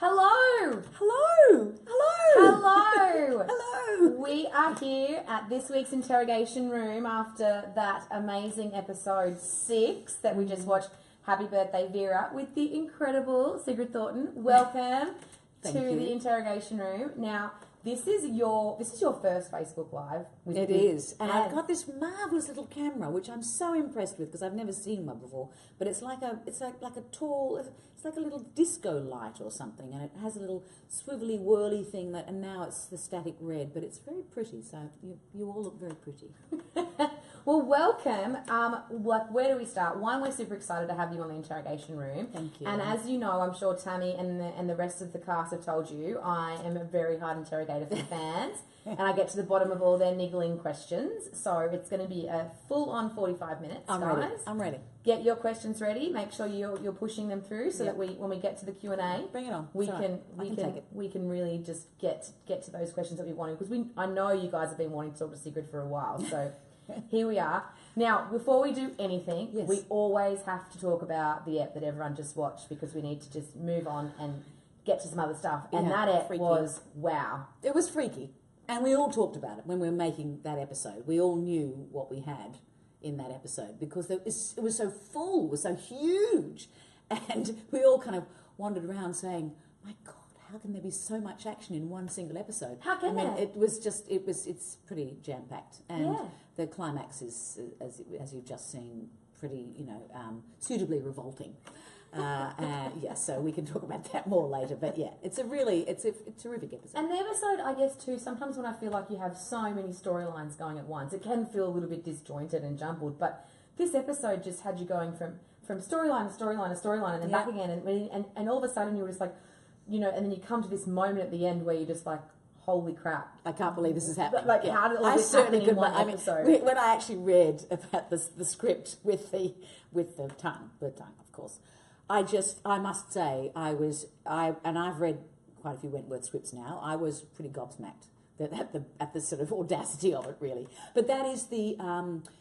Hello! Hello! Hello! Hello! Hello! We are here at this week's Interrogation Room after that amazing episode 6 that we just watched, Happy Birthday Vera, with the incredible Sigrid Thornton. Welcome to the Interrogation Room. Now, this is your first Facebook Live. It is. And I've got this marvellous little camera, which I'm so impressed with because I've never seen one before. But it's like a little disco light or something, and it has a little swivelly whirly thing and now it's the static red, but it's very pretty. So you all look very pretty. Well, welcome. Where do we start? One, we're super excited to have you on the Interrogation Room. Thank you. And as you know, I'm sure Tammy and the rest of the cast have told you, I am a very hard interrogator for the fans, and I get to the bottom of all their niggling questions. So it's going to be a full-on 45 minutes, guys. I'm ready. Get your questions ready. Make sure you're pushing them through so that when we get to the Q&A, bring it on. We can really just get to those questions that we wanted, because I know you guys have been wanting to talk to Sigrid for a while. So. Here we are. Now, before we do anything, we always have to talk about the ep that everyone just watched, because we need to just move on and get to some other stuff. And that ep was wow. It was freaky. And we all talked about it when we were making that episode. We all knew what we had in that episode because it was so full, it was so huge. And we all kind of wandered around saying, my God, how can there be so much action in one single episode? How can there? It's pretty jam-packed. And the climax is, as you've just seen, pretty, suitably revolting. So we can talk about that more later. But yeah, it's a terrific episode. And the episode, I guess, too, sometimes when I feel like you have so many storylines going at once, it can feel a little bit disjointed and jumbled. But this episode just had you going from storyline to storyline to storyline and then back again. And all of a sudden you were just like, and then you come to this moment at the end where you're just like, holy crap. I can't believe this is happening. How did all this happen in one episode? When I actually read about the script with the tongue, of course, I must say, and I've read quite a few Wentworth scripts now, I was pretty gobsmacked at the sort of audacity of it, really. But that is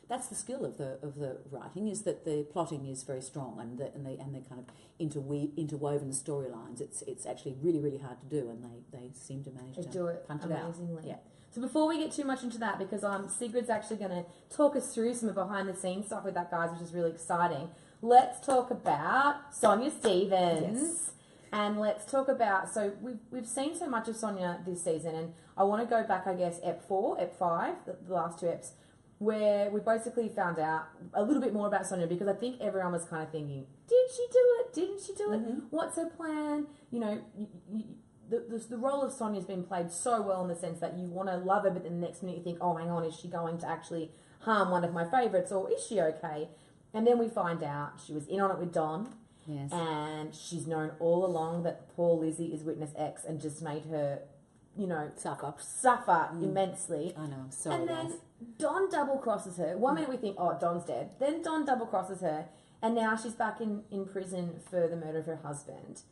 that's the skill of the writing, is that the plotting is very strong and the kind of interwoven storylines. It's actually really, really hard to do, and they seem to manage to do it punch amazingly. Yeah. So before we get too much into that, because Sigrid's actually going to talk us through some of behind the scenes stuff with that, guys, which is really exciting. Let's talk about Sonia Stevens. Yes. And let's talk about, so we've seen so much of Sonia this season, and I want to go back, I guess, Ep 4, Ep 5, the last two Eps, where we basically found out a little bit more about Sonia, because I think everyone was kind of thinking, did she do it? Didn't she do it? Mm-hmm. What's her plan? The role of Sonia's been played so well in the sense that you want to love her, but then the next minute you think, oh, hang on, is she going to actually harm one of my favourites, or is she okay? And then we find out she was in on it with Don. Yes. And she's known all along that poor Lizzie is witness X and just made her, suffer immensely. I know, I'm sorry. And then Don double crosses her. One minute we think, oh, Don's dead. Then Don double crosses her, and now she's back in prison for the murder of her husband.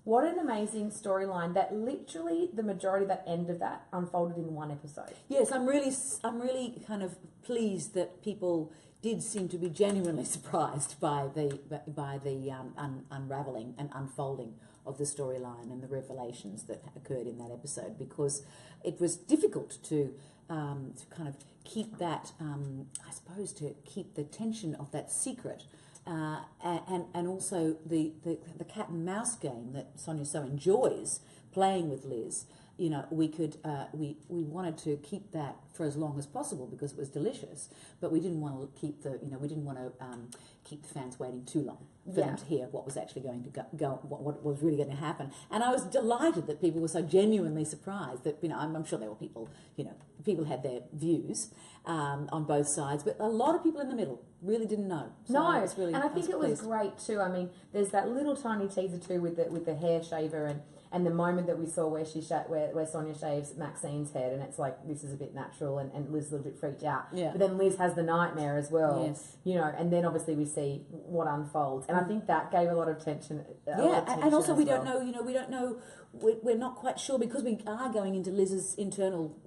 What an amazing storyline that literally the majority of that end of that unfolded in one episode. Yes, I'm really kind of pleased that people did seem to be genuinely surprised by the unravelling and unfolding of the storyline and the revelations that occurred in that episode, because it was difficult to kind of keep that, to keep the tension of that secret, and also the cat and mouse game that Sonia so enjoys playing with Liz. We wanted to keep that for as long as possible because it was delicious, but we didn't want to keep keep the fans waiting too long for them to hear what was actually going to go what was really going to happen. And I was delighted that people were so genuinely surprised that, I'm sure there were people had their views on both sides, but a lot of people in the middle really didn't know. So I think it was great too. I mean, there's that little tiny teaser too with the hair shaver and the moment that we saw where where Sonia shaves Maxine's head, and it's like, this is a bit natural, and Liz is a little bit freaked out. Yeah. But then Liz has the nightmare as well. Yes. And then obviously we see what unfolds, and I think that gave a lot of tension. And also we don't know. We're not quite sure, because we are going into Liz's internal,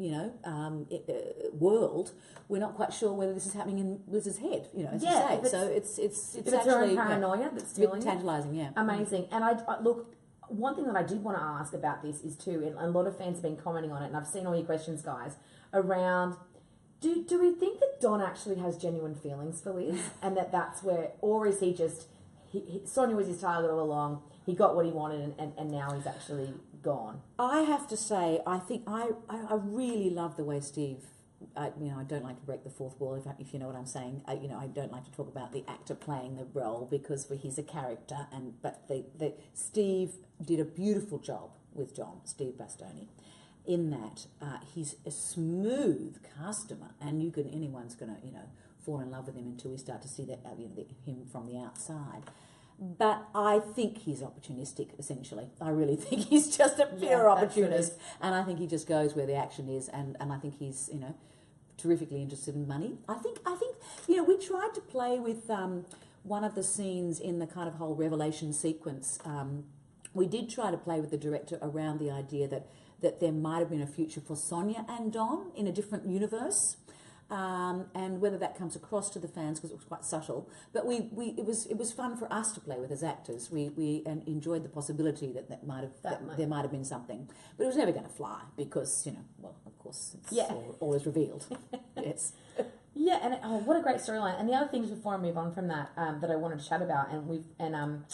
world. We're not quite sure whether this is happening in Liz's head, as you say. So it's actually her own paranoia that's stealing. tantalising, yeah. Amazing. And I look, one thing that I did want to ask about this is too, and a lot of fans have been commenting on it, and I've seen all your questions, guys, around do we think that Don actually has genuine feelings for Liz, and that's where, or is he just Sonia was his target all along, he got what he wanted, and now he's actually gone? I have to say, I think I really love the way Steve. I don't like to break the fourth wall, if you know what I'm saying. I don't like to talk about the actor playing the role because he's a character, but Steve did a beautiful job with John, Steve Bastoni, in that he's a smooth customer, and anyone's going to fall in love with him until we start to see that him from the outside. But I think he's opportunistic, essentially. I really think he's just a pure opportunist. And I think he just goes where the action is. And I think he's, terrifically interested in money. I think we tried to play with one of the scenes in the kind of whole revelation sequence. We did try to play with the director around the idea that there might have been a future for Sonia and Don in a different universe. And whether that comes across to the fans, because it was quite subtle, but it was fun for us to play with as actors. We enjoyed the possibility that there might have been something, but it was never going to fly because of course it's always revealed. Yes. Yeah, and what a great storyline! And the other things before I move on from that that I wanted to chat about, and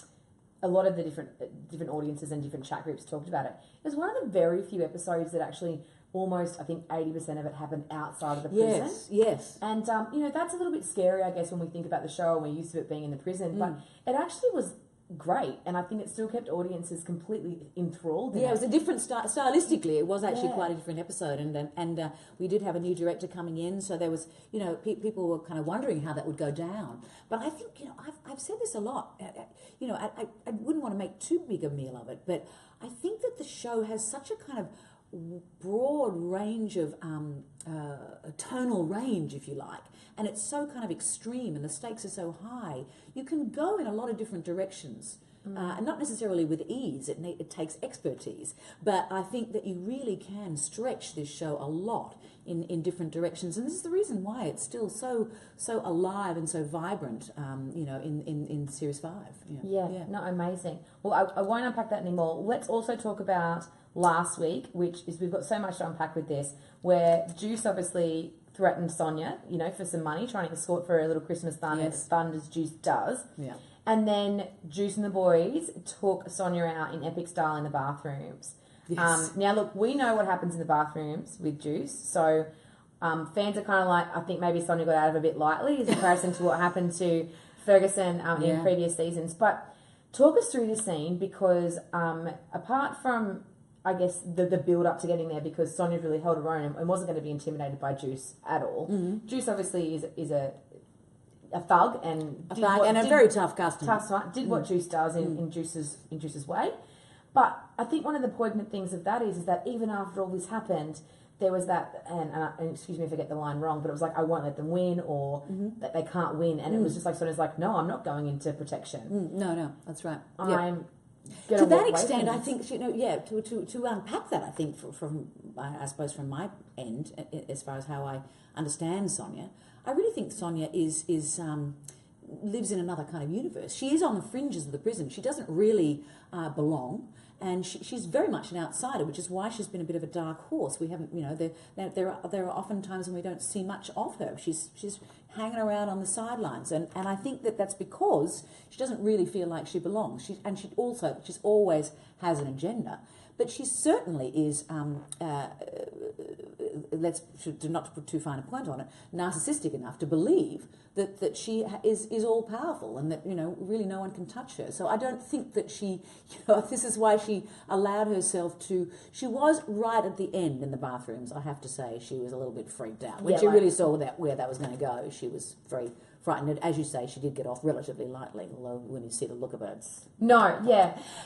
a lot of the different audiences and different chat groups talked about it. It was one of the very few episodes that actually. Almost, I think 80% of it happened outside of the prison. Yes. And, that's a little bit scary, I guess, when we think about the show and we're used to it being in the prison. But it actually was great. And I think it still kept audiences completely enthralled. It was a different stylistically. It was actually quite a different episode. And we did have a new director coming in. So there was, people were kind of wondering how that would go down. But I think, I've said this a lot. I wouldn't want to make too big a meal of it. But I think that the show has such a kind of broad range of a tonal range, if you like, and it's so kind of extreme and the stakes are so high, you can go in a lot of different directions, and not necessarily with ease. It takes expertise, but I think that you really can stretch this show a lot in different directions, and this is the reason why it's still so alive and so vibrant, in series 5. No, amazing. Well, I won't unpack that anymore. Let's also talk about last week, which is, we've got so much to unpack with this, where Juice obviously threatened Sonia, for some money, trying to escort for a little Christmas fund as Juice does. Yeah. And then Juice and the boys took Sonia out in epic style in the bathrooms. Yes. Now, look, we know what happens in the bathrooms with Juice, so fans are kind of like, I think maybe Sonia got out of it a bit lightly in comparison to what happened to Ferguson in previous seasons. But talk us through this scene, because apart from, I guess, the build-up to getting there, because Sonia really held her own and wasn't going to be intimidated by Juice at all. Mm-hmm. Juice obviously is a thug and a very tough customer. Did what Juice does in Juice's way. But I think one of the poignant things of that is that even after all this happened, there was that, and excuse me if I get the line wrong, but it was like, I won't let them win, or that they can't win. And it was just like, Sonia's like, no, I'm not going into protection. No, that's right. I'm to that extent, I think, to unpack that, I think from I suppose from my end, as far as how I understand Sonia, I really think Sonia is lives in another kind of universe. She is on the fringes of the prison. She doesn't really belong, and she's very much an outsider, which is why she's been a bit of a dark horse. We haven't, there are often times when we don't see much of her. She's hanging around on the sidelines, and I think that's because she doesn't really feel like she belongs. She always has an agenda, but she certainly is. Not to put too fine a point on it, narcissistic enough to believe that she is all powerful and that really no one can touch her. So I don't think that she, this is why she allowed herself to. She was right at the end in the bathrooms. I have to say, she was a little bit freaked out when she really saw where that was going to go. She was very frightened. As you say, she did get off relatively lightly. Although when you see the look of her,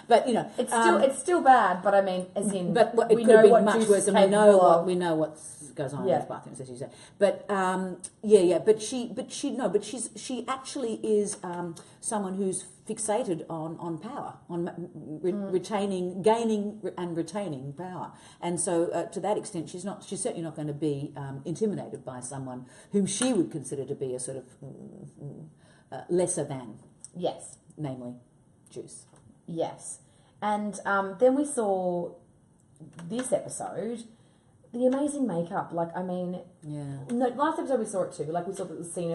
but it's still bad. But I mean, as in, but we know what much worse, and we know what goes on in those bathrooms, as you say. But but she actually is someone who's fixated on power, on gaining and retaining power, and so to that extent, she's certainly not going to be intimidated by someone whom she would consider to be a sort of lesser than. Yes, namely Juice. Yes. And then we saw this episode, the amazing makeup. Like, I mean, no, last episode we saw it too. Like, we saw the scene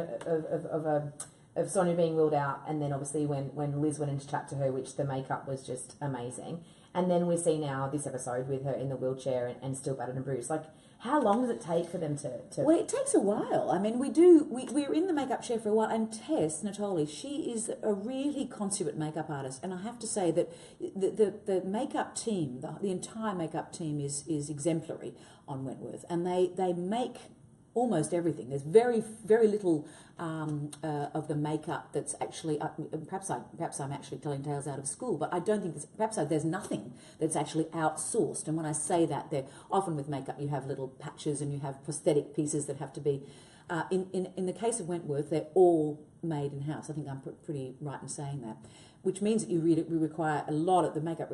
of Sonia being wheeled out, and then obviously when Liz went in to chat to her, which the makeup was just amazing. And then we see now this episode with her in the wheelchair and still battered and bruised. Like, how long does it take for them to... Well, it takes a while. I mean, we're in the makeup chair for a while, and Tess Natoli, she is a really consummate makeup artist, and I have to say that the makeup team, the entire makeup team is exemplary on Wentworth, and they make almost everything. There's very, very little of the makeup that's actually, perhaps I'm actually telling tales out of school, but I don't think there's nothing that's actually outsourced. And when I say that, they're often with makeup you have little patches and you have prosthetic pieces that have to be, in the case of Wentworth, they're all made in-house. I think I'm pretty right in saying that, which means that we require a lot of, the makeup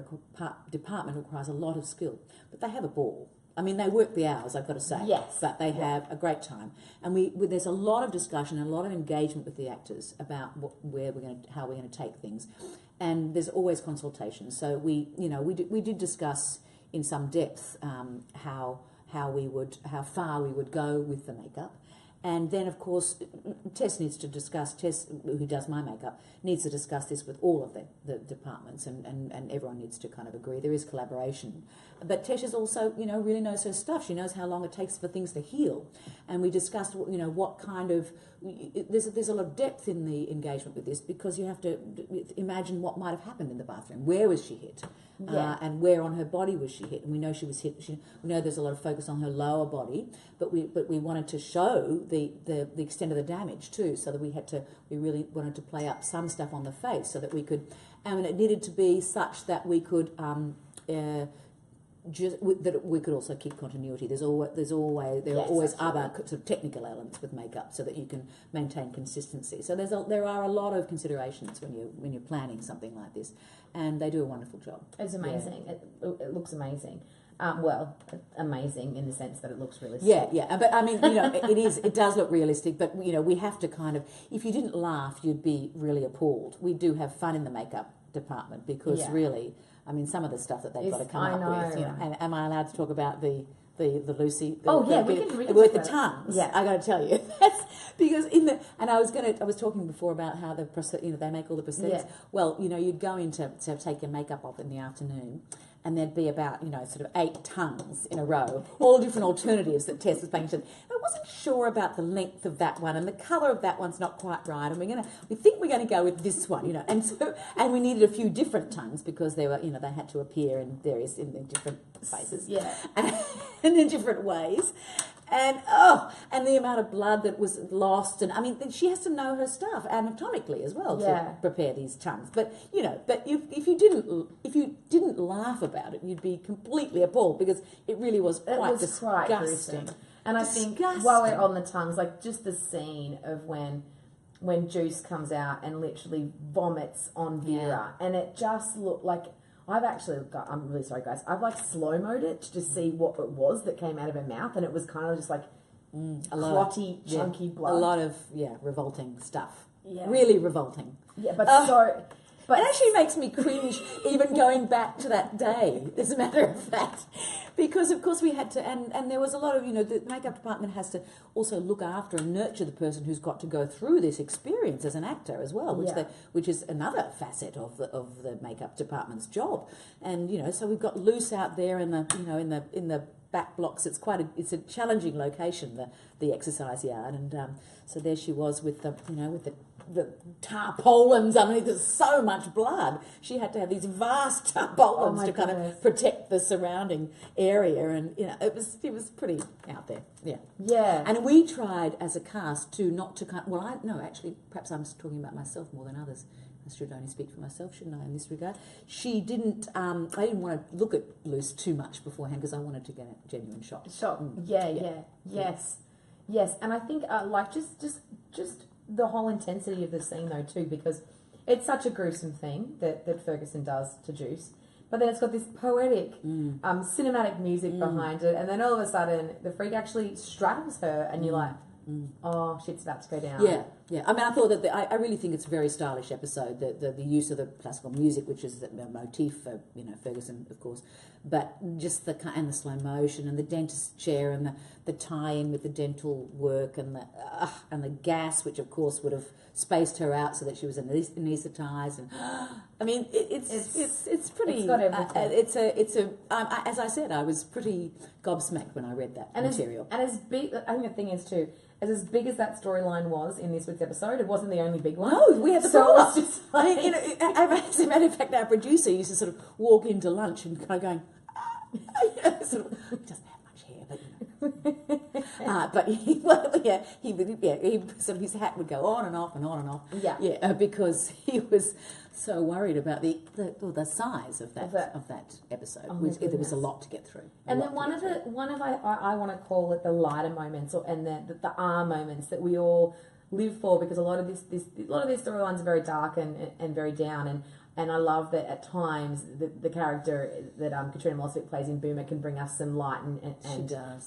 department requires a lot of skill, but they have a ball. I mean, they work the hours, I've got to say. Yes. But they have a great time. And there's a lot of discussion and a lot of engagement with the actors about how we're going to take things. And there's always consultation. So we did discuss in some depth how far we would go with the makeup. And then, of course, Tess, who does my makeup, needs to discuss this with all of the departments, and everyone needs to kind of agree. There is collaboration. But Tess is also, really knows her stuff. She knows how long it takes for things to heal. And we discussed, what kind of... There's a lot of depth in the engagement with this, because you have to imagine what might have happened in the bathroom. Where was she hit? And where on her body was she hit? And we know she was hit. We know there's a lot of focus on her lower body, but we wanted to show the extent of the damage too, so that we really wanted to play up some stuff on the face, so that we could, and it needed to be such that we could that we could also keep continuity. There are always other sort of technical elements with makeup, so that you can maintain consistency. So there are a lot of considerations when you're planning something like this, and they do a wonderful job. It's amazing. Yeah. It looks amazing. Amazing in the sense that it looks realistic. Yeah. But I mean, it does look realistic, but we have to kind of, if you didn't laugh, you'd be really appalled. We do have fun in the makeup department, because really, I mean, some of the stuff that they've got to come up with. And am I allowed to talk about the Lucy? We can with the tongues. Yeah, I got to tell you, that's because I was talking before about how they make all the prosthetics. Yeah. Well, you'd go in to take your makeup off in the afternoon, and there'd be about, sort of 8 tongues in a row, all different alternatives that Tess was playing. I wasn't sure about the length of that one, and the colour of that one's not quite right, and we think we're going to go with this one, and we needed a few different tongues, because they were, they had to appear in different places, and in different ways. And the amount of blood that was lost, and I mean, she has to know her stuff anatomically as well to prepare these tongues. But if you didn't laugh about it, you'd be completely appalled, because it really was quite disgusting. And I think while we're on the tongues, like just the scene of when Juice comes out and literally vomits on Vera, and it just looked like. I'm really sorry, guys. I've slow-moed it to just see what it was that came out of her mouth, and it was kind of just clotty, chunky blood. A lot of, revolting stuff. Yeah. Really revolting. Yeah, but it actually makes me cringe even going back to that day, as a matter of fact. Because, of course, we had to, and there was a lot of, the makeup department has to also look after and nurture the person who's got to go through this experience as an actor as well, which is another facet of the makeup department's job. And, so we've got Luce out there in the back blocks. It's a challenging location, the exercise yard, and so there she was with the tarpaulins underneath. There's so much blood. She had to have these vast tarpaulins to kind of protect the surrounding area, and it was pretty out there. Yeah. And we tried as a cast perhaps I'm talking about myself more than others. I should only speak for myself, shouldn't I, in this regard? She didn't, I didn't want to look at Luce too much beforehand, because I wanted to get a genuine shot. Yes. And I think, just the whole intensity of the scene, though, too, because it's such a gruesome thing that Ferguson does to Juice, but then it's got this poetic, cinematic music behind it, and then all of a sudden, the freak actually straddles her, and you're like, oh, shit's about to go down. Yeah. I mean, I thought that I really think it's a very stylish episode. The use of the classical music, which is the motif for Ferguson, of course, but just the slow motion and the dentist chair and the tie-in with the dental work and the gas, which of course would have spaced her out so that she was anaesthetised. And I mean, it's pretty. It's got everything. As I said, I was pretty gobsmacked when I read that material. And as big, I think the thing is too, as big as that storyline was in this week's episode, it wasn't the only big one. No, we had the follow-up. I mean, as a matter of fact, our producer used to sort of walk into lunch and kind of going, sort of, he doesn't have much hair, but he sort of his hat would go on and off and on and off. Because he was so worried about the size of that episode. There was a lot to get through. And then one of I want to call it the lighter moments, and the R moments that we all live for, because a lot of these storylines are very dark and very down, and I love that at times the character that Katrina Mossvick plays in Boomer can bring us some light and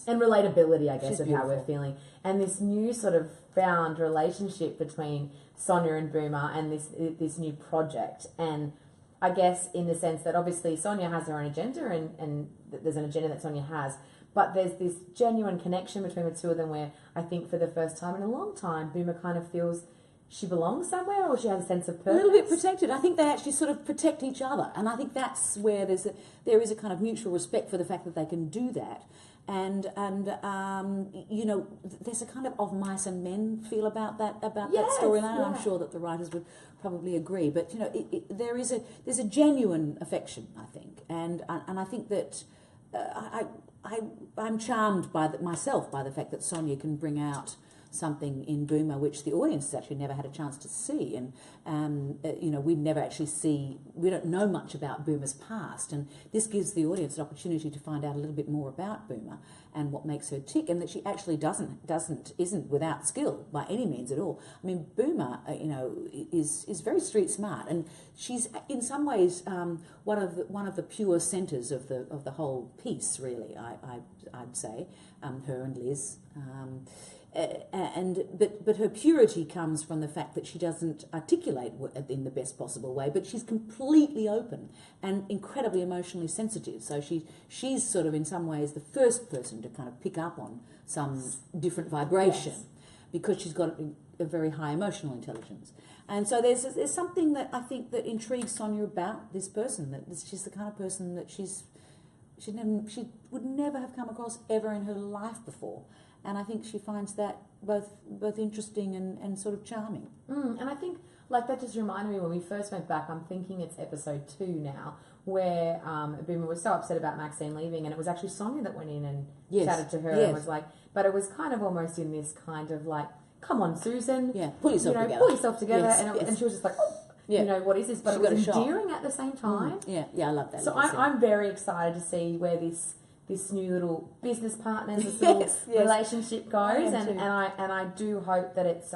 relatability, I guess, She's of beautiful. how we're feeling. And this new sort of found relationship between Sonia and Boomer and this new project. And I guess in the sense that obviously Sonia has her own agenda and there's an agenda that Sonia has, but there's this genuine connection between the two of them where I think for the first time in a long time, Boomer kind of feels she belongs somewhere, or she has a sense of purpose. A little bit protected. I think they actually sort of protect each other, and I think that's where there is a kind of mutual respect for the fact that they can do that, and there's a kind of mice and men feel about that storyline. I'm sure that the writers would probably agree, but there's a genuine affection, I think, and I think that I'm charmed myself by the fact that Sonia can bring out something in Boomer which the audience has actually never had a chance to see, and we don't know much about Boomer's past, and this gives the audience an opportunity to find out a little bit more about Boomer and what makes her tick, and that she actually isn't without skill by any means at all. I mean, Boomer is very street smart, and she's in some ways one of the pure centres of the whole piece, really. I'd say her and Liz. But her purity comes from the fact that she doesn't articulate in the best possible way, but she's completely open and incredibly emotionally sensitive. So she's sort of in some ways the first person to kind of pick up on some different vibration, because she's got a very high emotional intelligence. And so there's something that I think that intrigues Sonia about this person, that she's the kind of person that she would never have come across ever in her life before. And I think she finds that both interesting and sort of charming. And I think, like, that just reminded me when we first went back, I'm thinking it's episode 2 now, where Boomer was so upset about Maxine leaving, and it was actually Sonia that went in and chatted to her and was like, but it was kind of almost in this kind of like, come on, Susan. Yeah, pull yourself together. Pull yourself together. And she was just like, oh, what is this? But it was endearing at the same time. Yeah, I love that. So I'm very excited to see where this new little business partners, this little relationship goes, and I do hope that it's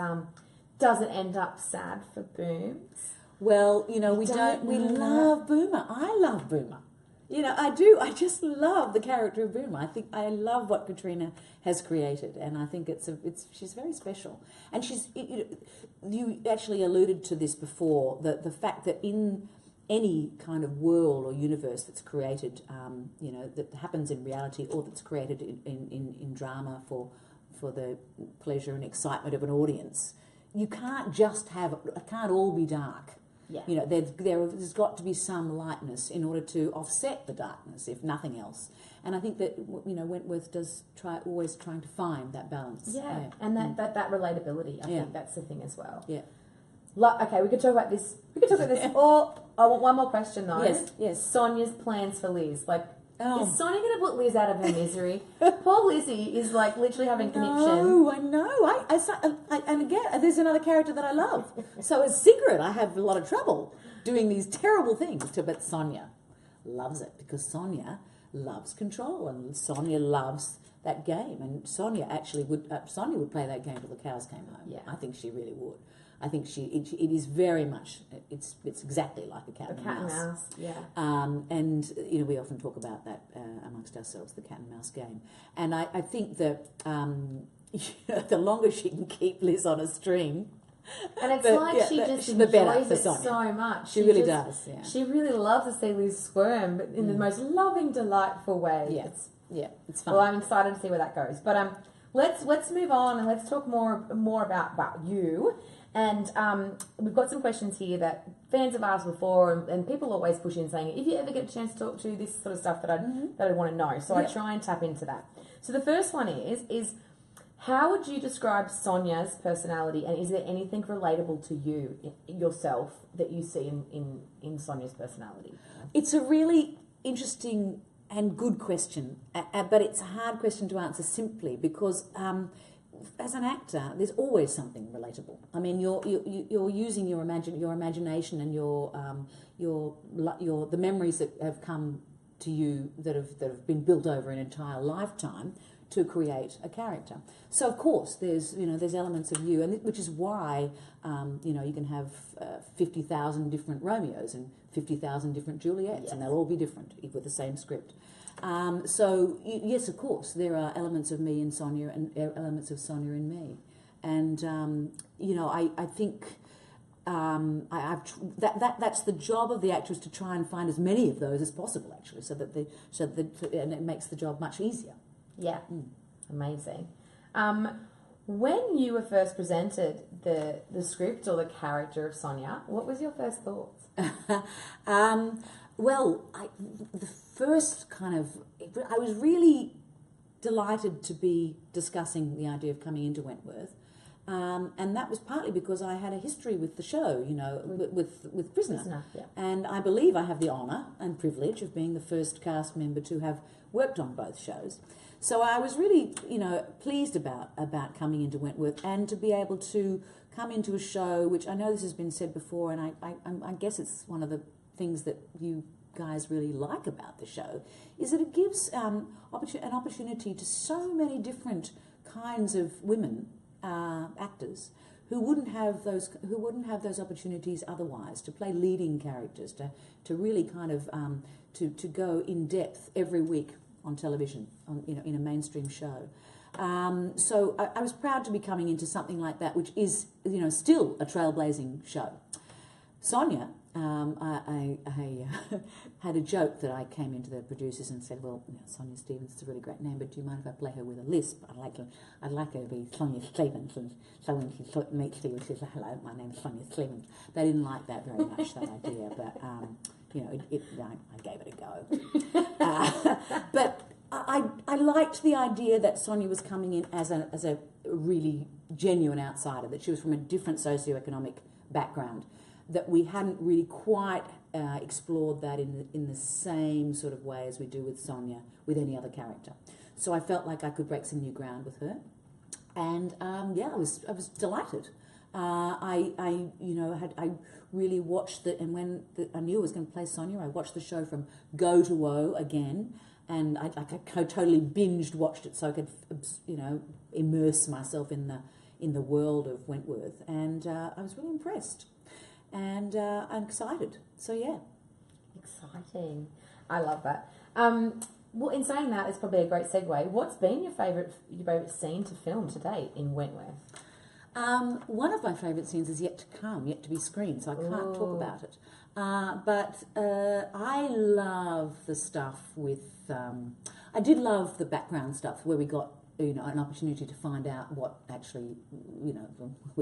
doesn't end up sad for Booms. Well, we love Boomer. I love Boomer. I do. I just love the character of Boomer. I think I love what Katrina has created, and I think she's very special. And you actually alluded to this before, the fact that in any kind of world or universe that's created, that happens in reality or that's created in drama for the pleasure and excitement of an audience, you can't it can't all be dark. Yeah. There's got to be some lightness in order to offset the darkness, if nothing else. And I think that Wentworth does always trying to find that balance. Yeah. And that relatability. I think that's the thing as well. Yeah. Okay, we could talk about this. Or I want one more question though. Yes. Sonia's plans for Liz. Is Sonia going to put Liz out of her misery? Poor Lizzie is literally having connection. No, I know. And again, there's another character that I love. So as Sigrid, I have a lot of trouble doing these terrible things but Sonia loves it, because Sonia loves control, and Sonia loves that game. And Sonia actually would play that game till the cows came home. Yeah. I think she really would. I think it is very much, it's exactly like a cat and mouse. Yeah. And we often talk about that amongst ourselves, the cat and mouse game. And I think that the longer she can keep Liz on a string. And it's she just enjoys it so much. She really does. Yeah. She really loves to see Liz squirm, but in the most loving, delightful way. Yeah, it's fun. Well, I'm excited to see where that goes. But let's move on and let's talk more about you. And we've got some questions here that fans have asked before, and people always push in saying, if you ever get a chance to talk to this sort of stuff that I want to know. So I try and tap into that. So the first one is how would you describe Sonia's personality, and is there anything relatable to you yourself that you see in Sonia's personality? It's a really interesting and good question, but it's a hard question to answer simply because as an actor, there's always something relatable. I mean, you're using your imagination and the memories that have come to you that have been built over an entire lifetime to create a character. So of course there's elements of you, and which is why you can have 50,000 different Romeos and 50,000 different Juliets, and they'll all be different with the same script. Yes, of course, there are elements of me in Sonia and elements of Sonia in me, and I think that's the job of the actress, to try and find as many of those as possible, actually, so that and it makes the job much easier. Yeah, amazing. When you were first presented the script or the character of Sonia, what was your first thoughts? The first I was really delighted to be discussing the idea of coming into Wentworth. And that was partly because I had a history with the show, with Prisoner. Yeah. And I believe I have the honour and privilege of being the first cast member to have worked on both shows. So I was really, pleased about coming into Wentworth and to be able to come into a show, which I know this has been said before, and I guess it's one of the things that you guys really like about the show, is that it gives an opportunity to so many different kinds of women actors who wouldn't have those opportunities otherwise, to play leading characters, to really to go in depth every week on television, in a mainstream show. So I was proud to be coming into something like that, which is still a trailblazing show. Sonia, I had a joke that I came into the producers and said, well, Sonia Stevens is a really great name, but do you mind if I play her with a lisp? I'd like her to be Sonia Stevens, and so when she meets you, she says, hello, my name's Sonia Stevens. They didn't like that very much, that idea, but I gave it a go. But I liked the idea that Sonia was coming in as a really genuine outsider, that she was from a different socioeconomic background, that we hadn't really quite explored that in the same sort of way as we do with Sonia, with any other character. So I felt like I could break some new ground with her, and I was delighted. I really watched and when I knew I was going to play Sonia, I watched the show from go to woe again, and I totally watched it so I could immerse myself in the world of Wentworth, and I was really impressed. And I'm excited. So, yeah. Exciting. I love that. Well, in saying that, it's probably a great segue. What's been your favourite scene to film to date in Wentworth? One of my favourite scenes is yet to come, yet to be screened, so I can't talk about it. But I love the stuff with... I did love the background stuff where we got an opportunity to find out what actually, we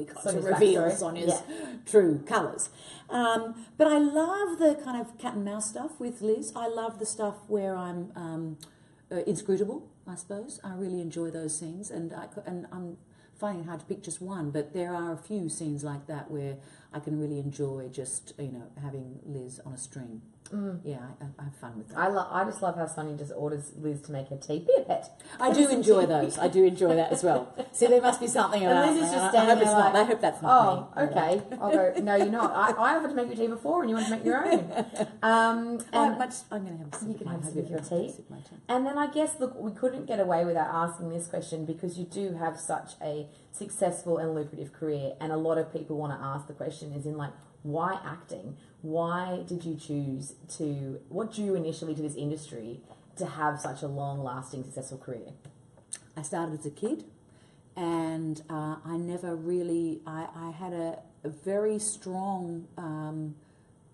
got Sonia's to reveal Sonia's true colours. But I love the kind of cat and mouse stuff with Liz. I love the stuff where I'm inscrutable, I suppose. I really enjoy those scenes, and I'm finding it hard to pick just one, but there are a few scenes like that where I can really enjoy just, having Liz on a string. Yeah, I have fun with that. I just love how Sonia just orders Liz to make her tea. Be a pet. I do enjoy those. I do enjoy that as well. See, there must be something about Liz is just standing there I hope that's not me. Oh, okay. I'll go, no, you're not. I offered to make your tea before and you want to make your own. I'm going to have a sip. You can have a sip of your tea. And then I guess, look, we couldn't get away without asking this question, because you do have such a successful and lucrative career, and a lot of people want to ask the question is in why acting? Why did you choose what drew you initially to this industry to have such a long-lasting, successful career? I started as a kid, and I never really, I had a very strong,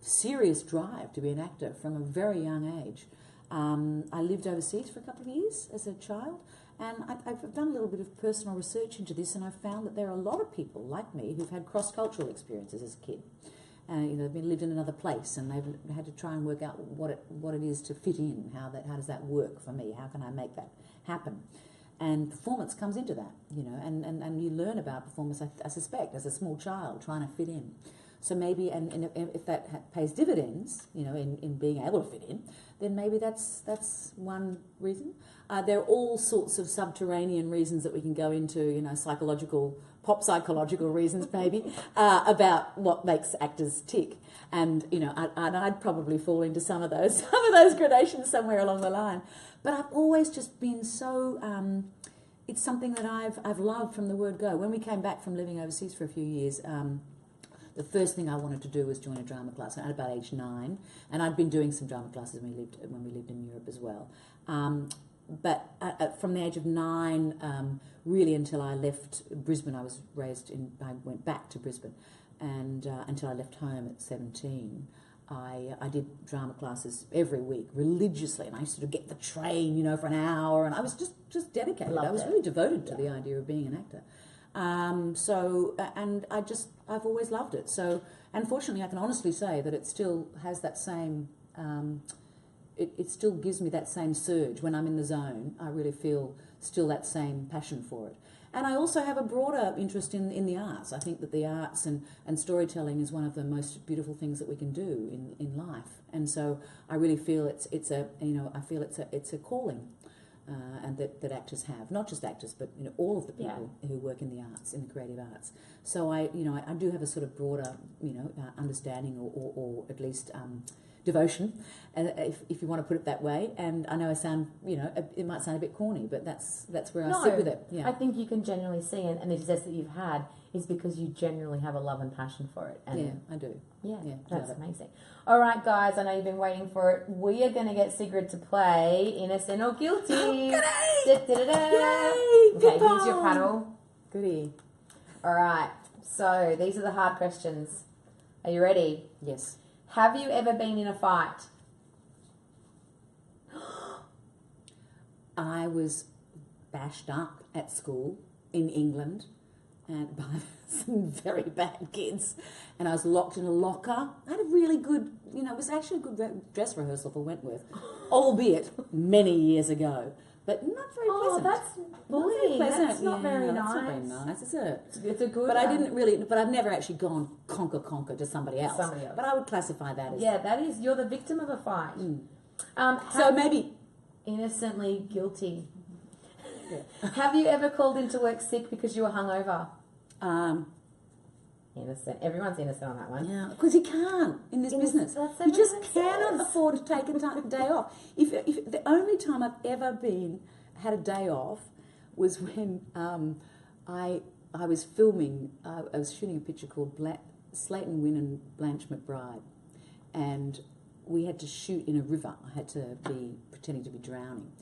serious drive to be an actor from a very young age. I lived overseas for a couple of years as a child, and I've done a little bit of personal research into this, and I've found that there are a lot of people like me who've had cross-cultural experiences as a kid. They've lived in another place, and they've had to try and work out what it is to fit in. How does that work for me? How can I make that happen? And performance comes into that, and you learn about performance, I suspect, as a small child trying to fit in. So maybe, and if that pays dividends, in being able to fit in, then maybe that's one reason. There are all sorts of subterranean reasons that we can go into, pop psychological reasons maybe, about what makes actors tick. And, I'd probably fall into some of those gradations somewhere along the line. But I've always just been so, it's something that I've loved from the word go. When we came back from living overseas for a few years, the first thing I wanted to do was join a drama class at about age 9, and I'd been doing some drama classes when we lived in Europe as well. But from the age of 9, really until I left Brisbane, I went back to Brisbane, and until I left home at 17, I did drama classes every week religiously, and I used to get the train, for an hour, and I was just dedicated. I was really devoted to the idea of being an actor. And I've always loved it. So, unfortunately, I can honestly say that it still has that same, it still gives me that same surge when I'm in the zone. I really feel still that same passion for it. And I also have a broader interest in the arts. I think that the arts and storytelling is one of the most beautiful things that we can do in life. And so I really feel it's a calling. And that actors have, not just actors, but all of the people who work in the arts, in the creative arts. So I do have a sort of broader understanding or at least devotion, if you want to put it that way. And I know I sound it might sound a bit corny, but that's where I sit with it. Yeah. I think you can genuinely see, and the success that you've had is because you genuinely have a love and passion for it. And I do. Yeah, that's amazing. All right, guys, I know you've been waiting for it. We are going to get Sigrid to play Innocent or Guilty. Yay! Okay, here's your paddle. Goodie. All right, so these are the hard questions. Are you ready? Yes. Have you ever been in a fight? I was bashed up at school in England and by some very bad kids, and I was locked in a locker. I had a really good, it was actually a good dress rehearsal for Wentworth, albeit many years ago, but not very pleasant. Oh, that's bullying. That's not very nice. That's not very nice, is it? It's a good. But I didn't really. But I've never actually gone conquer to somebody else. But I would classify that as that is, you're the victim of a fight. So maybe innocently guilty. Yeah. Have you ever called into work sick because you were hungover? Innocent. Everyone's innocent on that one. Yeah, because you can't in this business. You just cannot afford to take a day off. If the only time I've ever had a day off was when I was filming. I was shooting a picture called Slayton Wynne and Blanche McBride, and we had to shoot in a river. I had to be pretending to be drowning,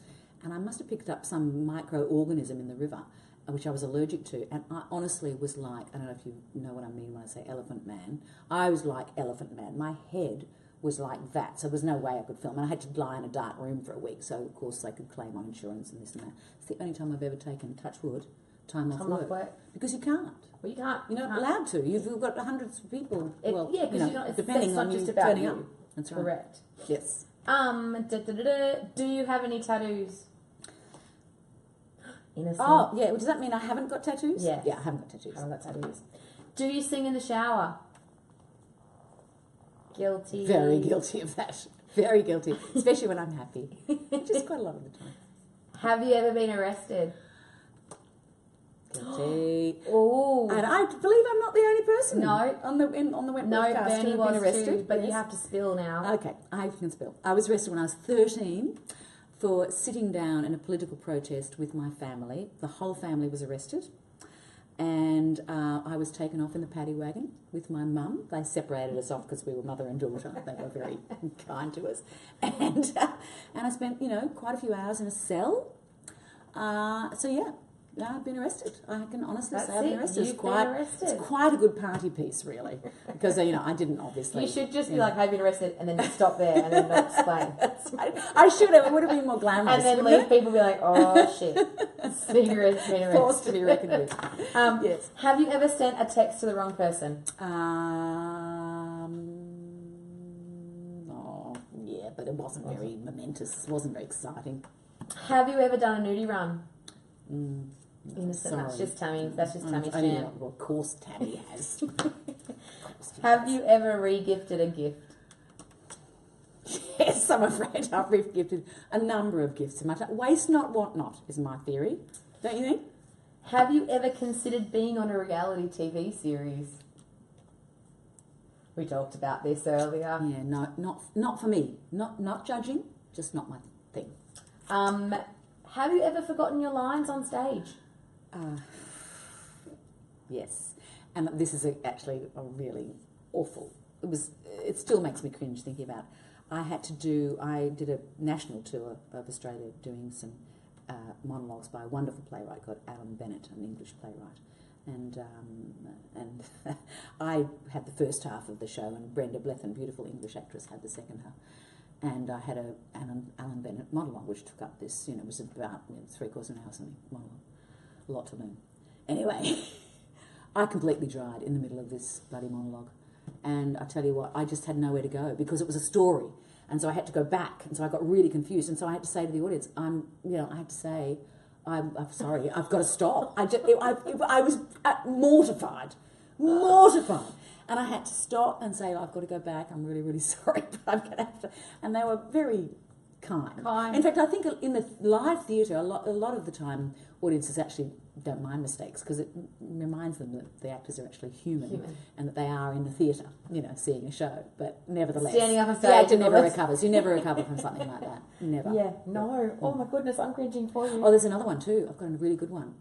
and I must have picked up some microorganism in the river, which I was allergic to, and I honestly was like, I don't know if you know what I mean when I say elephant man. I was like elephant man. My head was like that, so there was no way I could film, and I had to lie in a dark room for a week, so of course they could claim on insurance and this and that. It's the only time I've ever taken, touch wood, time off work. Because you can't. Well, you can't. You're not allowed to. You've got hundreds of people. Depending it's on not you just about turning you. up. That's right. Correct. Yes. Do you have any tattoos? Innocent. Oh, yeah. Well, does that mean I haven't got tattoos? Yeah. Yeah, I haven't got tattoos. I haven't got tattoos. Do you sing in the shower? Guilty. Very guilty of that. Very guilty. Especially when I'm happy. Just quite a lot of the time. Have you ever been arrested? Guilty. Oh. And I believe I'm not the only person. No. On the Wentworth cast Bernie who have was been arrested. too, but you have to spill now. Okay, I can spill. I was arrested when I was 13 for sitting down in a political protest with my family. The whole family was arrested. And I was taken off in the paddy wagon with my mum. They separated us off because we were mother and daughter. They were very kind to us. And I spent, quite a few hours in a cell. So, yeah. I've been arrested. I can honestly That's say I've been it. arrested. You've been arrested. It's quite a good party piece, really, because I didn't obviously. You should just be like, "I've been arrested," and then stop there and then not explain. That's right. I should have. It would have been more glamorous. And then leave people be like, "Oh shit, Sigrid's been arrested." Forced to be reckoned with. Yes. Have you ever sent a text to the wrong person? Yeah, but it wasn't very momentous. It wasn't very exciting. Have you ever done a nudie run? Sorry. Innocent. That's just Tammy's I knew champ. what, of course Tammy has. Have you ever re-gifted a gift? Yes, I'm afraid I've re-gifted a number of gifts in my time. Waste not, want not is my theory. Don't you think? Have you ever considered being on a reality TV series? We talked about this earlier. Yeah, no, not for me. Not judging, just not my thing. Have you ever forgotten your lines on stage? Yes, and this is actually a really awful. It still makes me cringe thinking about. I did a national tour of Australia doing some monologues by a wonderful playwright called Alan Bennett, an English playwright, and I had the first half of the show, and Brenda Blethyn, beautiful English actress, had the second half. And I had a Alan Bennett monologue, which took up this, it was about 3/4 of an hour something monologue. A lot to learn. Anyway, I completely dried in the middle of this bloody monologue. And I tell you what, I just had nowhere to go because it was a story. And so I had to go back. And so I got really confused. And so I had to say to the audience, I'm sorry, I've got to stop. I was mortified. And I had to stop and say, I've got to go back. I'm really, really sorry, but I'm going to have to. And they were very kind. In fact, I think in the live theatre, a lot of the time, audiences actually don't mind mistakes because it reminds them that the actors are actually human. And that they are in the theatre, seeing a show. But nevertheless, standing up on stage, the actor never recovers. You never recover from something like that. Never. Yeah. No. Oh my goodness, I'm cringing for you. Oh, there's another one too. I've got a really good one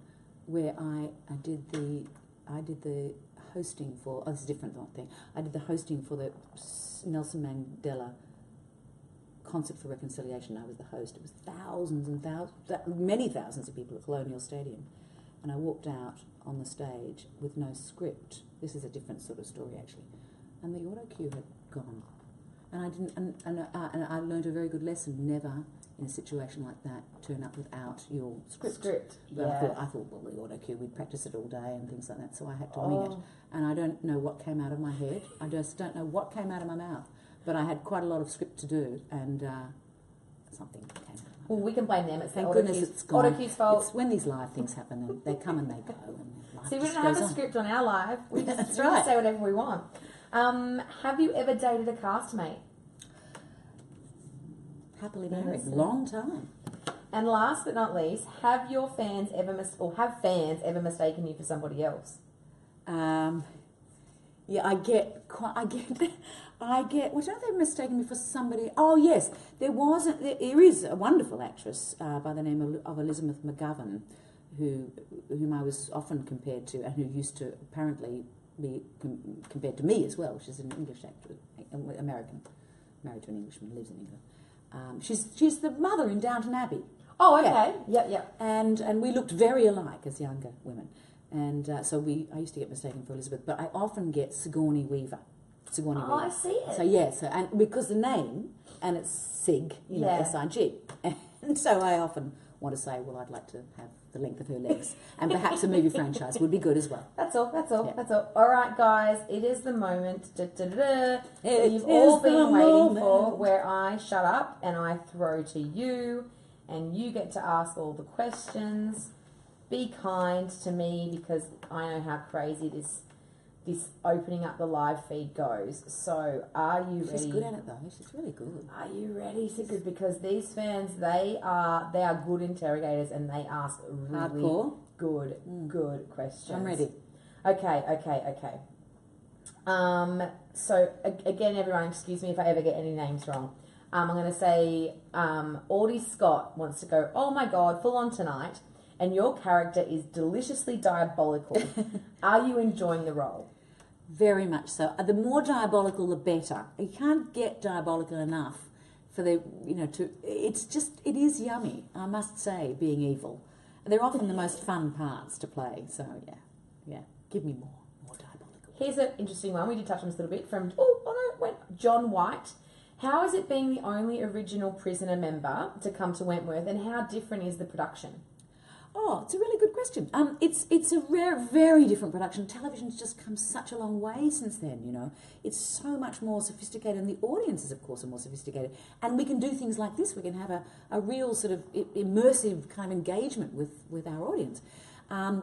where I did the hosting for. Oh, this is a different thing. I did the hosting for the Nelson Mandela Concert for Reconciliation. I was the host. It was thousands and thousands, many thousands of people at Colonial Stadium, and I walked out on the stage with no script. This is a different sort of story actually, and the auto cue had gone, and I didn't. And I learned a very good lesson: never in a situation like that turn up without your script. But yeah. I thought, well, the auto cue, we'd practice it all day and things like that, so I had to wing it. And I don't know what came out of my head. I just don't know what came out of my mouth. But I had quite a lot of script to do, and something came out of my mouth. Well, we can blame them. It's Thank goodness it's gone. Auto cue's fault. It's when these live things happen, they come and they go. And life See, we just don't have goes a on. script on our live. We just, That's we right. just say whatever we want. Have you ever dated a castmate? Happily married, long time. And last but not least, have fans ever mistaken you for somebody else? Yeah, I get. Well, don't they mistaken me for somebody? Oh yes, there is a wonderful actress by the name of Elizabeth McGovern, whom I was often compared to, and who used to apparently be compared to me as well. She's an English actress, American, married to an Englishman, lives in England. She's the mother in Downton Abbey. Oh, okay. Yeah. And we looked very alike as younger women. And so I used to get mistaken for Elizabeth, but I often get Sigourney Weaver. Oh, I see it. So and because the name, and it's Sig, S-I-G. And so I often want to say, well, I'd like to have the length of her legs. And perhaps a movie franchise would be good as well. That's all. Yeah. All right, guys, it is the moment you've all been waiting for, where I shut up and I throw to you, and you get to ask all the questions. Be kind to me because I know how crazy this opening up the live feed goes. So are you ready? She's good at it though. She's really good. Are you ready, Sigrid? Because these fans, they are good interrogators and they ask really hardcore, good questions. I'm ready. Okay. So again, everyone, excuse me if I ever get any names wrong. I'm going to say Audie Scott wants to go, oh my God, full on tonight. And your character is deliciously diabolical. Are you enjoying the role? Very much so. The more diabolical, the better. You can't get diabolical enough for it is yummy, I must say, being evil. They're often the most fun parts to play. So yeah, give me more diabolical. Here's an interesting one. We did touch on this a little bit from John White. How is it being the only original prisoner member to come to Wentworth, and how different is the production? Oh, it's a really good question. It's a very different production. Television's just come such a long way since then, you know. It's so much more sophisticated, and the audiences, of course, are more sophisticated. And we can do things like this. We can have a real sort of immersive kind of engagement with our audience.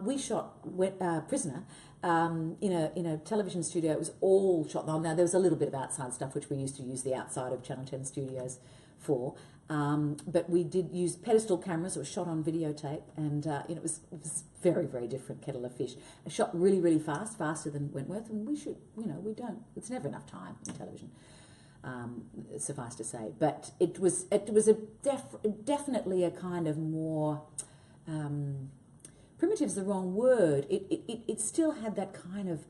We shot Prisoner in a television studio. It was all shot. Now, there was a little bit of outside stuff, which we used to use the outside of Channel 10 studios for. But we did use pedestal cameras. It was shot on videotape, and it was very, very different kettle of fish. It shot really, really fast, faster than Wentworth, and we should, we don't. It's never enough time in television, suffice to say. But it was definitely a kind of more primitive's the wrong word. It still had that kind of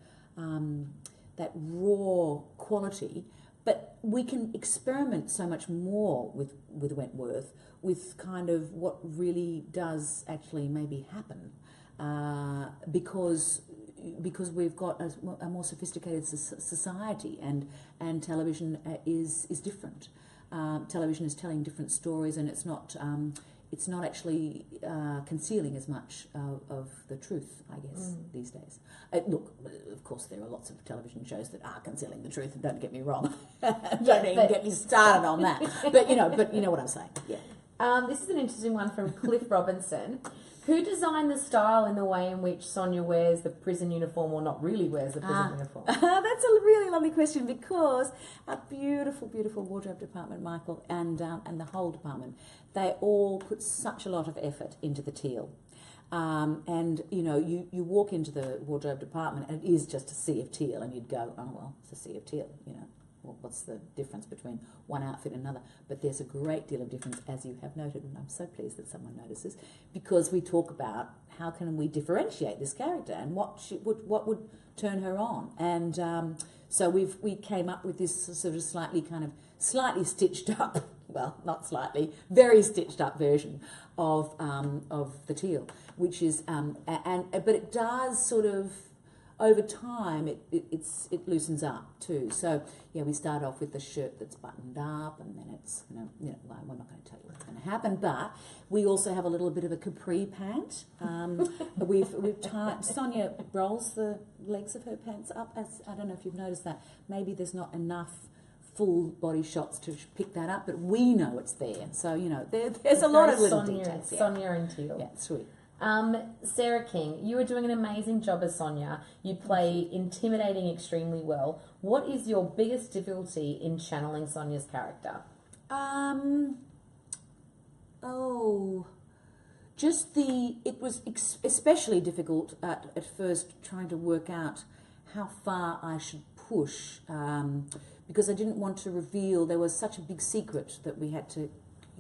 that raw quality. But we can experiment so much more with Wentworth, with kind of what really does actually maybe happen, because we've got a more sophisticated society, and television is different. Television is telling different stories, and it's not actually concealing as much of the truth, I guess, these days. Look, of course, there are lots of television shows that are concealing the truth, and don't get me wrong. Don't even get me started on that. But you know what I'm saying. Yeah. This is an interesting one from Cliff Robinson. Who designed the style and the way in which Sonia wears the prison uniform, or not really wears the prison uniform? That's a really lovely question, because our beautiful, beautiful wardrobe department, Michael, and the whole department, they all put such a lot of effort into the teal. And you walk into the wardrobe department and it is just a sea of teal, and you'd go, oh well, it's a sea of teal, Well, what's the difference between one outfit and another? But there's a great deal of difference, as you have noted, and I'm so pleased that someone notices, because we talk about how can we differentiate this character and what would turn her on. And so we came up with this sort of slightly stitched up, well, not slightly, very stitched up version of the teal, which is but it does sort of, over time, it loosens up too. So we start off with the shirt that's buttoned up, and then it's well, we're not going to tell you what's going to happen, but we also have a little bit of a capri pant. We've tied. Sonia rolls the legs of her pants up. As I don't know if you've noticed that. Maybe there's not enough full body shots to pick that up, but we know it's there. So there's a lot of little details. Sonia and teal. Yeah, sweet. Sarah King, you are doing an amazing job as Sonia. You play intimidating extremely well. What is your biggest difficulty in channeling Sonia's character? It was especially difficult at first, trying to work out how far I should push, because I didn't want to reveal. There was such a big secret that we had to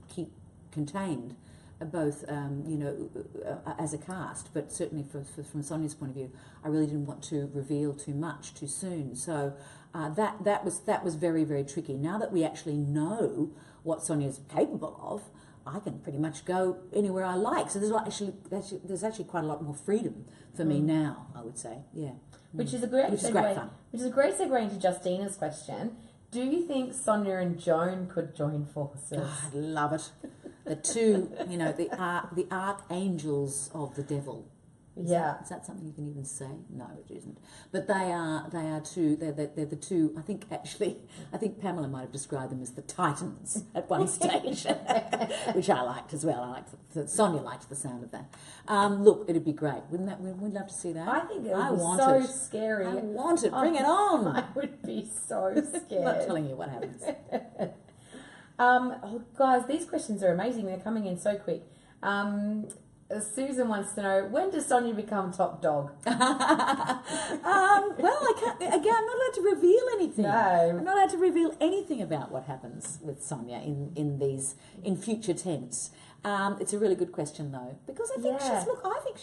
keep contained, both as a cast, but certainly from Sonia's point of view, I really didn't want to reveal too much too soon. So that was very, very tricky. Now that we actually know what Sonia's capable of, I can pretty much go anywhere I like. So there's actually quite a lot more freedom for me now, I would say. Yeah. Which is a great fun. Which is a great segue into Justina's question. Do you think Sonia and Joan could join forces? Oh, I love it. The two, the archangels of the devil. Is that something you can even say? No, it isn't. But they are two. They're the two. I think Pamela might have described them as the titans at one stage, which I liked as well. Sonia liked the sound of that. Look, it'd be great, wouldn't that? We'd love to see that. I think it would be so scary. I want it. Bring it on. I would be so scared. I'm not telling you what happens. Guys, these questions are amazing. They're coming in so quick. Susan wants to know, when does Sonia become top dog? Well, I can't. Again, I'm not allowed to reveal anything. No. I'm not allowed to reveal anything about what happens with Sonia in future tense. It's a really good question, though, because I think Yeah. I think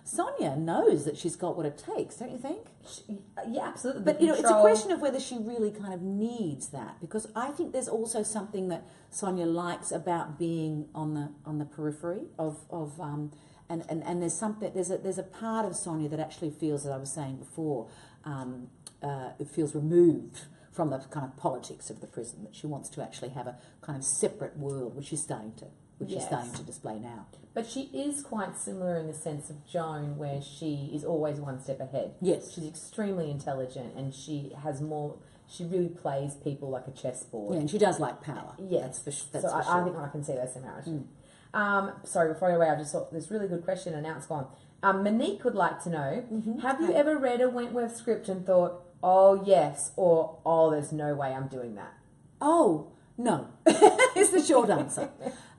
Sonia knows that she's got what it takes, don't you think? Yeah, absolutely. But, it's a question of whether she really kind of needs that, because I think there's also something that Sonia likes about being on the periphery of and there's a part of Sonia that actually feels, as I was saying before, it feels removed from the kind of politics of the prison, that she wants to actually have a kind of separate world, which she's starting to display now. But she is quite similar in the sense of Joan, where she is always one step ahead. Yes. She's extremely intelligent, and she really plays people like a chessboard. Yeah, and she does like power. Yes. That's so for I sure. think I can see those similarities. Sorry, before I go away, I just saw this really good question, and now it's gone. Monique would like to know, have you ever read a Wentworth script and thought, oh, yes, or, oh, there's no way I'm doing that? Oh, no, is the short answer.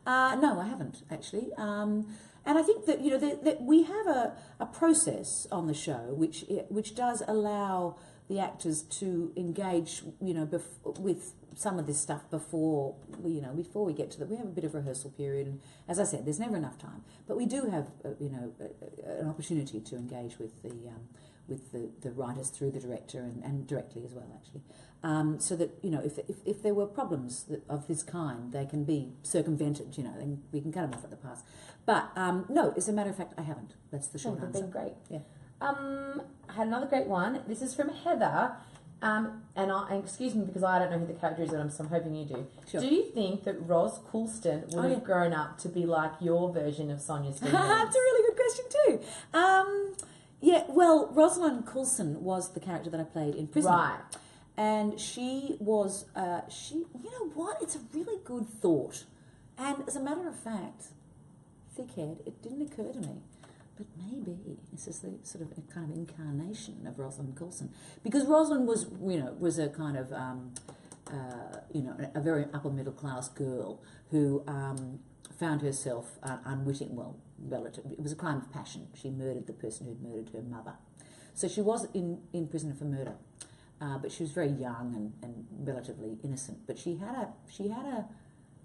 No, I haven't, actually. And I think that, that we have a process on the show which does allow the actors to engage, with some of this stuff before we get to we have a bit of rehearsal period, and as I said, there's never enough time, but we do have an opportunity to engage with the writers through the director and directly as well, actually, so that if there were problems of this kind, they can be circumvented. Then we can cut them off at the pass. But no, as a matter of fact, I haven't. That's the short answer. Been great. Yeah. I had another great one. This is from Heather. And excuse me because I don't know who the character is, so I'm hoping you do. Sure. Do you think that Ros Coulston would have grown up to be like your version of Sonia Stevens? That's a really good question too. Yeah, well, Rosalind Coulson was the character that I played in Prisoner. Right. And she was, you know what, it's a really good thought. And as a matter of fact, thickhead, it didn't occur to me. But maybe this is the sort of a kind of incarnation of Rosalind Coulson. Because Rosalind was, was a kind of, a very upper middle class girl who found herself unwitting, relative. It was a crime of passion. She murdered the person who'd murdered her mother. So she was in prison for murder, but she was very young and relatively innocent. But she had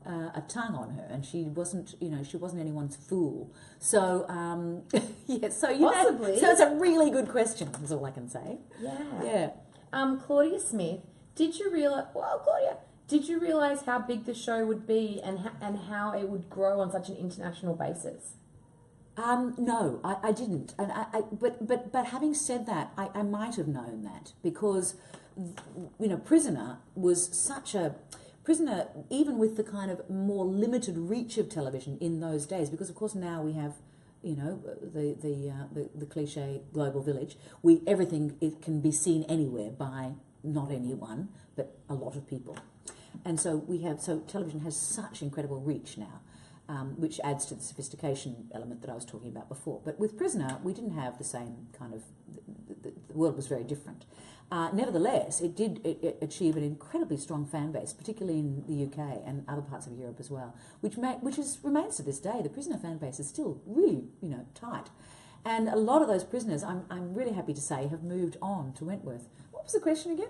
a tongue on her, and she wasn't anyone's fool. So yeah, so possibly. So it's a really good question. Is all I can say. Yeah. Claudia Smith, did you realise how big the show would be and how it would grow on such an international basis? No, I didn't. And but having said that, I might have known that because, Prisoner was such a... Prisoner, even with the kind of more limited reach of television in those days, because of course now we have, the cliche global village. It can be seen anywhere by not anyone, but a lot of people. And so television has such incredible reach now, which adds to the sophistication element that I was talking about before. But with Prisoner, we didn't have the same kind of... The world was very different. Nevertheless, it did achieve an incredibly strong fan base, particularly in the UK and other parts of Europe as well, which remains to this day. The Prisoner fan base is still really, tight. And a lot of those prisoners, I'm really happy to say, have moved on to Wentworth. What was the question again?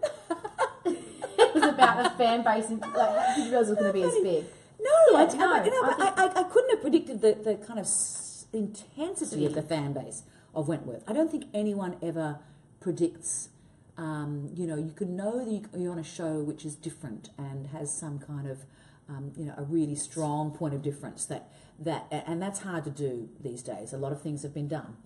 It was about the fan base. And, did you realise it was going to be as big? No, Yeah, I couldn't have predicted the kind of intensity of the fan base of Wentworth. I don't think anyone ever predicts... you can know that you're on a show which is different and has some kind of, a really strong point of difference and that's hard to do these days. A lot of things have been done,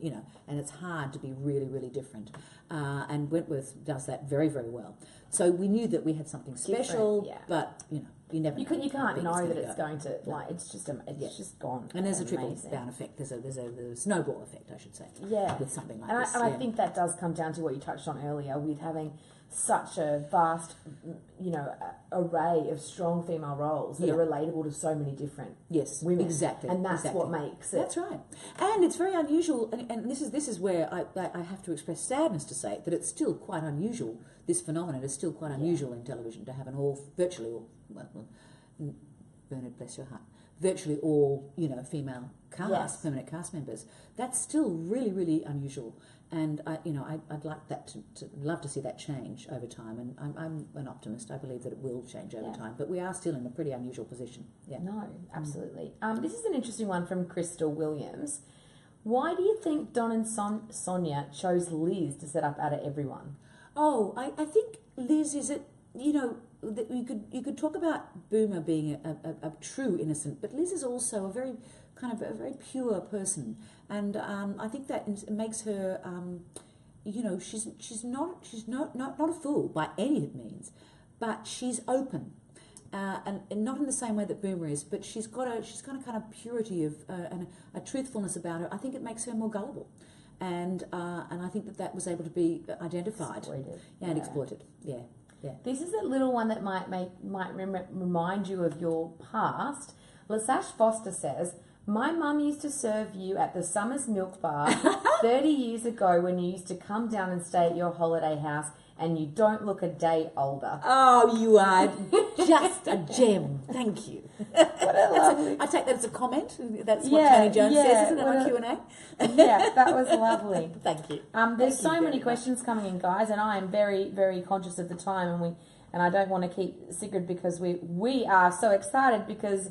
and it's hard to be really, really different. And Wentworth does that very, very well. So we knew that we had something special, but you never. You can't know that it's going to It's just gone. And there's a trickle down effect. There's a snowball effect, I should say. Yeah. With something like this. And I think that does come down to what you touched on earlier with having such a vast, array of strong female roles that are relatable to so many different women. Exactly. And that's what makes it. That's right. And it's very unusual, and this is where I have to express sadness to say that it's still quite unusual. This phenomenon is still quite unusual in television to have virtually all, Bernard, bless your heart, virtually all, female cast, permanent cast members, that's still really, really unusual. And I'd like that to love to see that change over time. And I'm an optimist. I believe that it will change over time. But we are still in a pretty unusual position. Yeah. No, absolutely. This is an interesting one from Crystal Williams. Why do you think Don and Sonia chose Liz to set up out of everyone? Oh, I think Liz is you could talk about Boomer being a true innocent, but Liz is also a very pure person, and I think that makes her, she's not a fool by any means, but she's open, and not in the same way that Boomer is, but she's got a kind of purity of and a truthfulness about her. I think it makes her more gullible, and I think that was able to be identified and exploited. Yeah. Yeah. This is a little one that might remind you of your past. Lasash Foster says, my mum used to serve you at the Summers Milk Bar 30 years ago when you used to come down and stay at your holiday house, and you don't look a day older. Oh, you are just a gem. Thank you. I take that as a comment. That's what Tony Jones says, isn't it, on Q&A? Yeah, that was lovely. Thank you. There's so many questions coming in, guys, and I am very, very conscious of the time, and I don't want to keep Sigrid because we are so excited because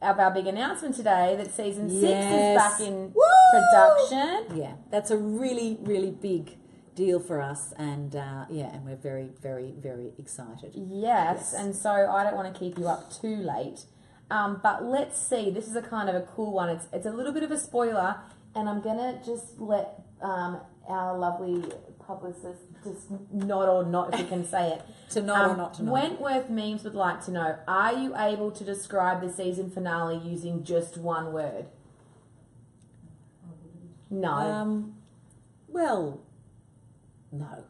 of our big announcement today that season 6 is back in production. Yeah, that's a really, really big deal for us, and and we're very, very, very excited. Yes, and so I don't want to keep you up too late, but let's see. This is a kind of a cool one. It's a little bit of a spoiler, and I'm gonna just let our lovely publicist just nod or not, if you can say it. To nod or not to nod. Wentworth Memes would like to know: are you able to describe the season finale using just one word? No. Well. No.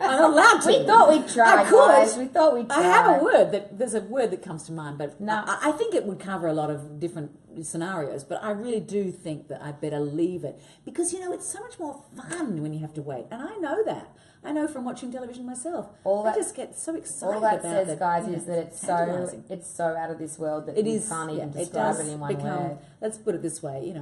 I'm not allowed to. We thought we'd try, guys. We thought we'd try. I have there's a word that comes to mind, but no. I think it would cover a lot of different scenarios, but I really do think that I better leave it because, it's so much more fun when you have to wait. And I know that. I know from watching television myself. I just get so excited about it. All that says, guys, is that it's so out of this world that you can't even describe it in one word. Let's put it this way,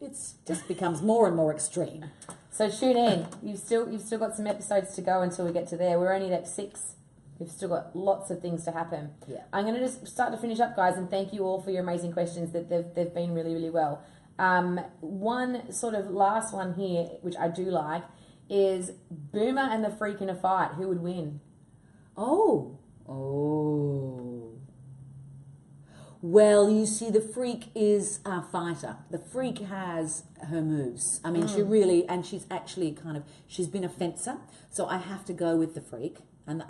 it just becomes more and more extreme. So tune in. You've still got some episodes to go until we get to there. We're only at 6. We've still got lots of things to happen. Yeah. I'm going to just start to finish up, guys, and thank you all for your amazing questions. That they've been really, really well. One sort of last one here, which I do like, is Boomer and the Freak in a fight. Who would win? Oh. Well, you see, the Freak is a fighter. The Freak has her moves. I mean, she really, and she's actually she's been a fencer. So I have to go with the Freak. But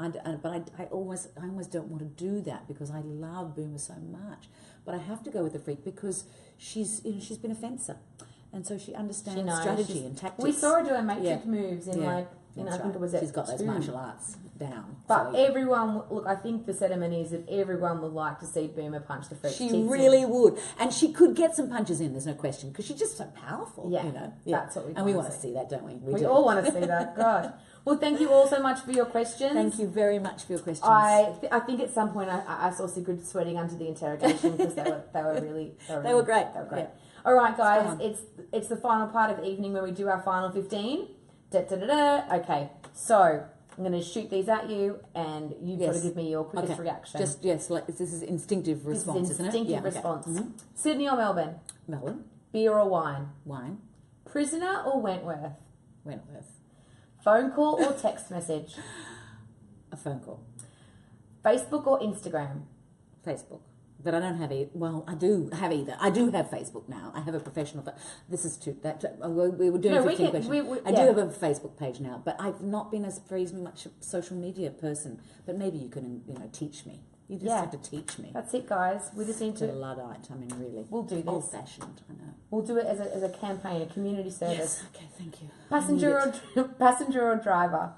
I almost don't want to do that because I love Boomer so much. But I have to go with the Freak because she's been a fencer. And so she understands strategy and tactics. We saw her doing matrix moves in I think it was she's got those martial arts down. But everyone, look, I think the sentiment is that everyone would like to see Boomer punch the Freak's teeth. She really would. And she could get some punches in, there's no question, because she's just so powerful. Yeah, that's what we want. And we want to see that, don't we? We all want to see that. God. Well, thank you all so much for your questions. Thank you very much for your questions. I think at some point I saw Sigrid sweating under the interrogation because they were great. They were great. Yeah. All right, guys, it's the final part of evening where we do our final 15. Okay, so I'm going to shoot these at you, and you've got to give me your quickest reaction. This is instinctive response, isn't it? Instinctive response. Mm-hmm. Sydney or Melbourne? Melbourne. Beer or wine? Wine. Prisoner or Wentworth? Wentworth. Phone call or text message? A phone call. Facebook or Instagram? Facebook. But I don't have either. Well, I do have either. I do have Facebook now. I have a professional. This is true. We were doing 15 questions. I do have a Facebook page now, but I've not been as very much a social media person. But maybe you can, teach me. You just have to teach me. That's it, guys. We just need to. A Luddite. I mean, really. We'll do this. Old-fashioned. I know. We'll do it as a campaign, a community service. Yes. Okay. Thank you. Passenger or driver?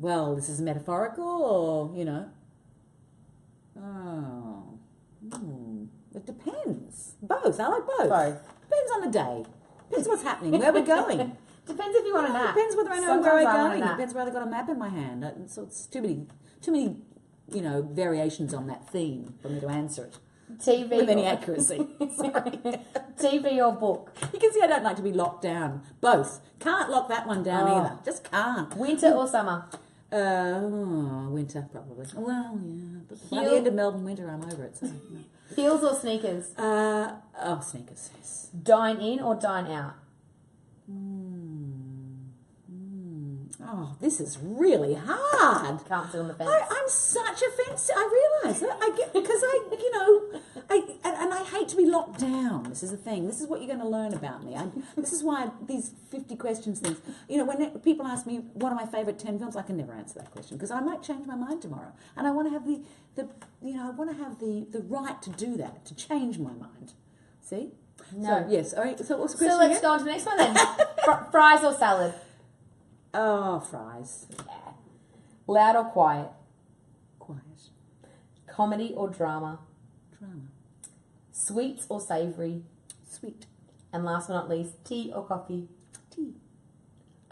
Well, this is metaphorical, or it depends. Both. I like both. Depends on the day. Depends what's happening. Where we're going. Depends if you want a nap. Depends whether I know where we're going. Depends whether I've got a map in my hand. So it's too many, variations on that theme for me to answer it. TV with any accuracy. Sorry. TV or book? You can see I don't like to be locked down. Both. Can't lock that one down either. Just can't. Winter or summer? Winter, probably. Well, yeah. But by the end of Melbourne winter, I'm over it. So, no. Heels or sneakers? Sneakers, yes. Dine in or dine out? Oh, this is really hard. Can't sit on the fence. I'm such a fence. I realise that. And I hate to be locked down. This is the thing. This is what you're going to learn about me. This is why these 50 questions things. When people ask me what are my favourite 10 films, I can never answer that question because I might change my mind tomorrow, and I want to have the right to do that, to change my mind. See? No. So, yes. All right. So what's the question? So let's go on to the next one then. Fries or salad? Oh, fries. Yeah. Loud or quiet? Quiet. Comedy or drama? Drama. Sweets or savoury? Sweet. And last but not least, tea or coffee? Tea.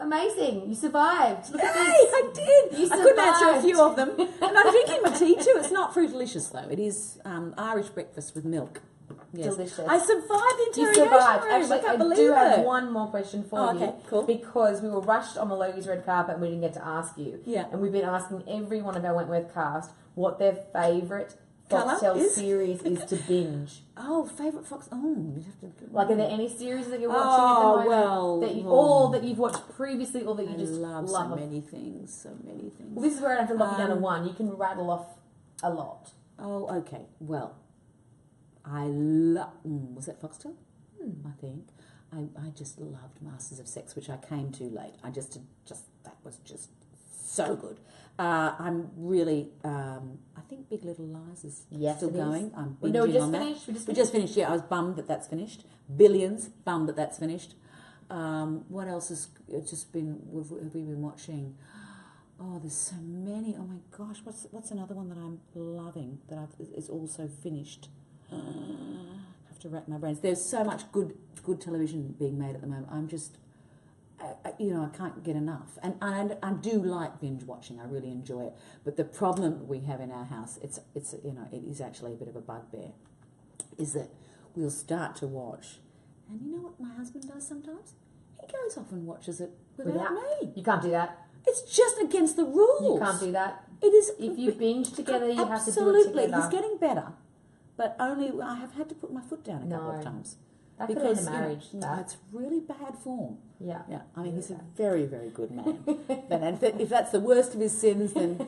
Amazing. You survived. Look Yay, at this. I did. You I couldn't survived. answer a few of them. And I'm drinking my tea too. It's not Fruitalicious though. It is Irish breakfast with milk. Yes. Delicious. I survived the You interrogation survived. room. Actually, I can't I believe do have it. one more question for you. Okay, cool. Because we were rushed on Malogi's red carpet and we didn't get to ask you. Yeah. And we've been asking every one of our Wentworth cast what their favourite Colour Foxtel is? series is to binge. Oh, favourite Fox. Oh, you'd have to. Like, are there any series that you're watching at the moment? well, that you, well. or that you've watched previously or that you I just love love? so many things. So many things. Well, this is where I have to lock you down to one. You can rattle off a lot. Oh, okay. Well, I love. Was that Foxtel? I think. I just loved Masters of Sex, which I came to late. That was just so good. I'm really. I think Big Little Lies is still going. I'm binging No, we just on finished. that. We just finished. Yeah, I was bummed that that's finished. Billions, bummed that that's finished. What else has just been? Have we been watching? Oh, there's so many. Oh my gosh, what's another one that I'm loving that is also finished? Have to rack my brains. There's so much good television being made at the moment. I'm just, I can't get enough. And I do like binge watching. I really enjoy it. But the problem we have in our house, it is actually a bit of a bugbear, is that we'll start to watch, and you know what my husband does sometimes? He goes off and watches it without me. You can't do that. It's just against the rules. You can't do that. It is. If you binge together, you have to do it Absolutely. together. He's getting better. But only I have had to put my foot down a couple of times. That could end a marriage. It's really bad form. Yeah. Yeah. I mean, he's a very, very good man. And if that's the worst of his sins, then,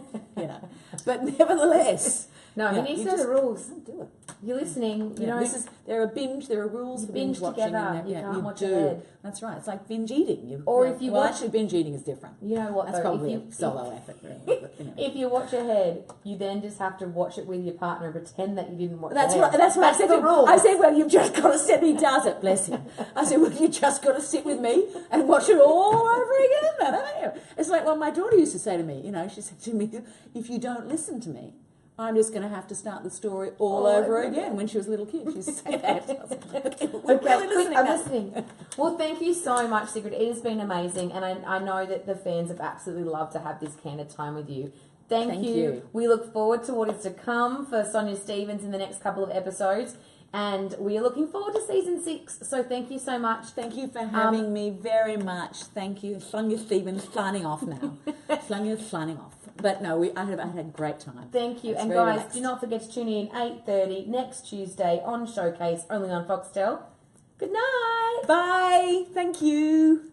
But nevertheless. No, he needs to know the rules. Don't do it. You're listening. There are rules for binge watching. Together. You can't watch ahead. That's right. It's like binge eating. Actually, binge eating is different. You know what? That's probably a solo effort. Really. But, If you watch ahead, you then just have to watch it with your partner and pretend that you didn't watch That's ahead. right. That's what I said. The rules. I said, well, you've just got to sit. He does it. Bless him. I said, well, you just got to sit with me and watch it all over again. Haven't you? It's like what my daughter used to say to me. She said to me, if you don't listen to me, I'm just going to have to start the story all over again. When she was a little kid, she used to say that. I was like, okay, I'm listening. Well, thank you so much, Sigrid. It has been amazing, and I know that the fans have absolutely loved to have this candid time with you. Thank you. We look forward to what is to come for Sonia Stevens in the next couple of episodes, and we are looking forward to season 6. So thank you so much. Thank you for having me very much. Thank you. Sonia Stevens signing off now. Sonia signing off. But no, I had a great time. Thank you. And guys, do not forget to tune in 8:30 next Tuesday on Showcase, only on Foxtel. Good night. Bye. Thank you.